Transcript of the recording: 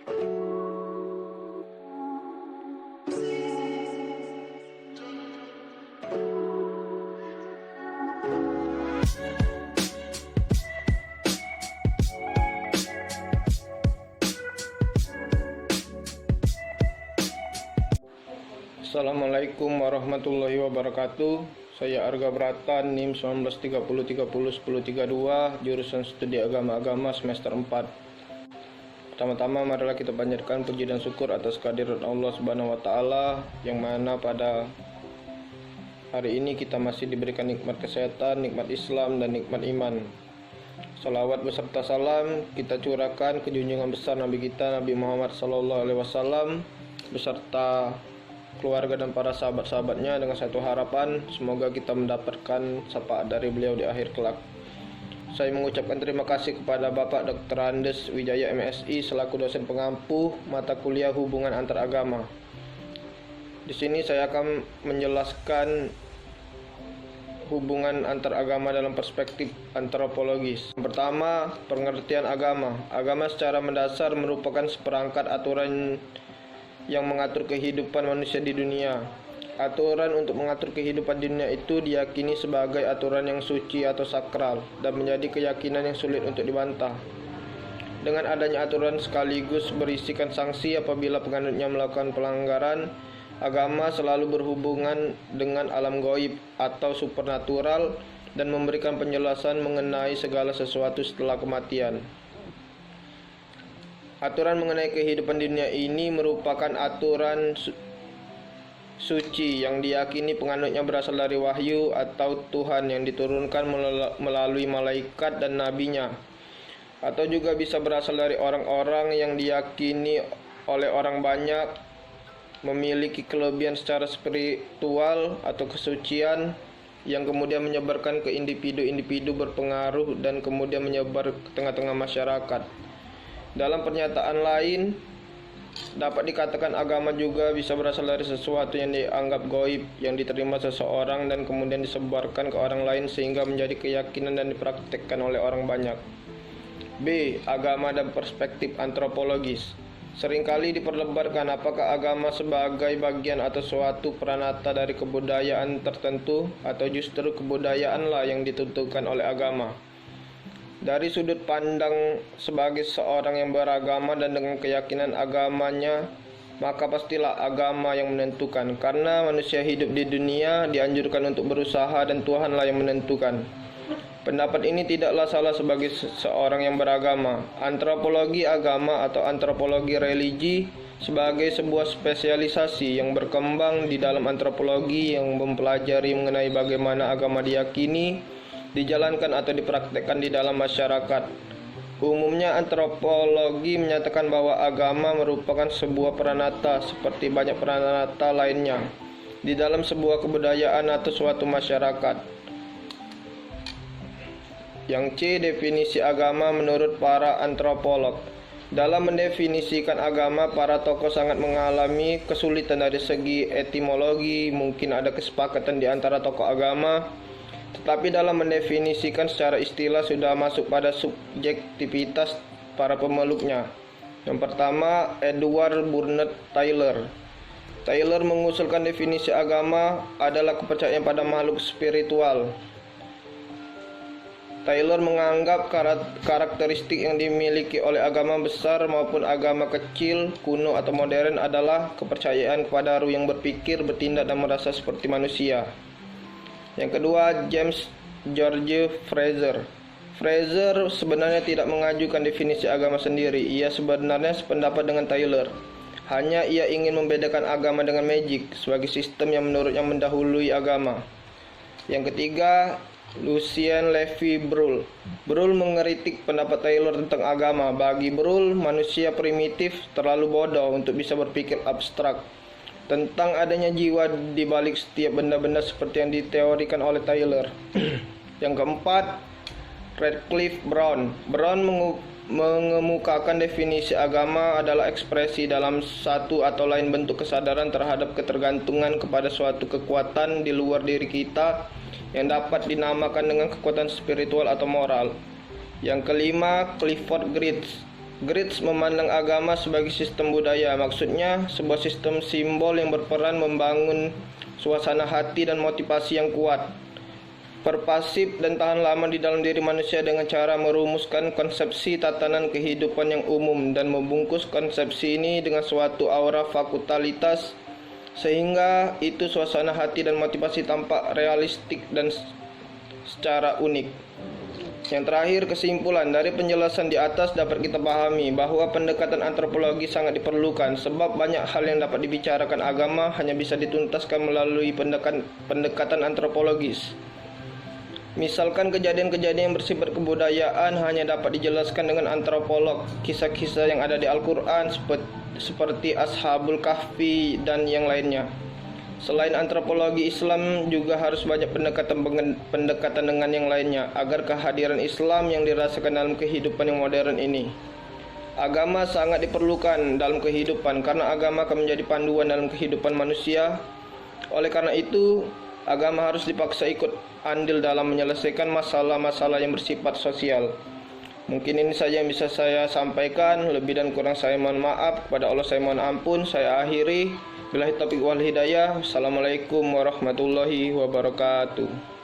Assalamualaikum warahmatullahi wabarakatuh. Saya Arga Bratan, NIM 1930301032, jurusan Studi Agama semester 4. Pertama-tama marilah kita panjatkan puji dan syukur atas kehadiran Allah Subhanahu wa taala, yang mana pada hari ini kita masih diberikan nikmat kesehatan, nikmat Islam, dan nikmat iman. Salawat beserta salam kita curahkan ke junjungan besar Nabi kita, Nabi Muhammad SAW, beserta keluarga dan para sahabat-sahabatnya, dengan satu harapan, semoga kita mendapatkan syafaat dari beliau di akhir kelak. Saya mengucapkan terima kasih kepada Bapak Dr. Andes Wijaya MSI selaku dosen pengampu mata kuliah hubungan antar agama. Di sini saya akan menjelaskan hubungan antar agama dalam perspektif antropologis. Yang pertama, pengertian agama. Agama secara mendasar merupakan seperangkat aturan yang mengatur kehidupan manusia di dunia. Aturan untuk mengatur kehidupan di dunia itu diyakini sebagai aturan yang suci atau sakral dan menjadi keyakinan yang sulit untuk dibantah. Dengan adanya aturan sekaligus berisikan sanksi apabila penganutnya melakukan pelanggaran, agama selalu berhubungan dengan alam gaib atau supernatural dan memberikan penjelasan mengenai segala sesuatu setelah kematian. Aturan mengenai kehidupan dunia ini merupakan aturan suci yang diyakini penganutnya berasal dari wahyu atau Tuhan yang diturunkan melalui malaikat dan nabinya, atau juga bisa berasal dari orang-orang yang diyakini oleh orang banyak memiliki kelebihan secara spiritual atau kesucian yang kemudian menyebarkan ke individu-individu berpengaruh dan kemudian menyebar ke tengah-tengah masyarakat. Dalam pernyataan lain, dapat dikatakan agama juga bisa berasal dari sesuatu yang dianggap gaib yang diterima seseorang dan kemudian disebarkan ke orang lain sehingga menjadi keyakinan dan dipraktikkan oleh orang banyak. B. Agama dan perspektif antropologis. Seringkali diperdebatkan apakah agama sebagai bagian atau suatu peranata dari kebudayaan tertentu atau justru kebudayaanlah yang ditentukan oleh agama. Dari sudut pandang sebagai seorang yang beragama dan dengan keyakinan agamanya, maka pastilah agama yang menentukan, karena manusia hidup di dunia dianjurkan untuk berusaha dan Tuhanlah yang menentukan. Pendapat ini tidaklah salah sebagai seorang yang beragama. Antropologi agama atau antropologi religi sebagai sebuah spesialisasi yang berkembang di dalam antropologi yang mempelajari mengenai bagaimana agama diyakini, dijalankan atau dipraktekkan di dalam masyarakat. Umumnya antropologi menyatakan bahwa agama merupakan sebuah peranata seperti banyak peranata lainnya di dalam sebuah kebudayaan atau suatu masyarakat. Yang C. Definisi agama menurut para antropolog. Dalam mendefinisikan agama, para tokoh sangat mengalami kesulitan dari segi etimologi. Mungkin ada kesepakatan di antara tokoh agama, tetapi dalam mendefinisikan secara istilah sudah masuk pada subjektivitas para pemeluknya. Yang pertama, Edward Burnett Taylor. Taylor mengusulkan definisi agama adalah kepercayaan pada makhluk spiritual. Taylor menganggap karakteristik yang dimiliki oleh agama besar maupun agama kecil, kuno atau modern adalah kepercayaan kepada ruh yang berpikir, bertindak dan merasa seperti manusia. Yang kedua, James George Fraser. Fraser sebenarnya tidak mengajukan definisi agama sendiri. Ia sebenarnya sependapat dengan Taylor. Hanya ia ingin membedakan agama dengan magic sebagai sistem yang menurutnya mendahului agama. Yang ketiga, Lucien Levy Bruhl. Bruhl mengkritik pendapat Taylor tentang agama. Bagi Bruhl, manusia primitif terlalu bodoh untuk bisa berpikir abstrak tentang adanya jiwa di balik setiap benda-benda seperti yang diteorikan oleh Taylor. Yang keempat, Radcliffe Brown. Brown mengemukakan definisi agama adalah ekspresi dalam satu atau lain bentuk kesadaran terhadap ketergantungan kepada suatu kekuatan di luar diri kita yang dapat dinamakan dengan kekuatan spiritual atau moral. Yang kelima, Clifford Geertz. Gritz memandang agama sebagai sistem budaya, maksudnya sebuah sistem simbol yang berperan membangun suasana hati dan motivasi yang kuat, pervasif dan tahan lama di dalam diri manusia dengan cara merumuskan konsepsi tatanan kehidupan yang umum dan membungkus konsepsi ini dengan suatu aura fakultalitas sehingga itu suasana hati dan motivasi tampak realistik dan secara unik. Yang terakhir, kesimpulan dari penjelasan di atas dapat kita pahami bahwa pendekatan antropologi sangat diperlukan sebab banyak hal yang dapat dibicarakan agama hanya bisa dituntaskan melalui pendekatan antropologis. Misalkan kejadian-kejadian yang bersifat kebudayaan hanya dapat dijelaskan dengan antropolog. Kisah-kisah yang ada di Al-Quran seperti Ashabul Kahfi dan yang lainnya. Selain antropologi, Islam juga harus banyak pendekatan dengan yang lainnya agar kehadiran Islam yang dirasakan dalam kehidupan yang modern ini. Agama sangat diperlukan dalam kehidupan karena agama akan menjadi panduan dalam kehidupan manusia. Oleh karena itu, agama harus dipaksa ikut andil dalam menyelesaikan masalah-masalah yang bersifat sosial. Mungkin ini saja yang bisa saya sampaikan. Lebih dan kurang saya mohon maaf. Kepada Allah saya mohon ampun. Saya akhiri. Billahi taufiq wal hidayah. Assalamualaikum warahmatullahi wabarakatuh.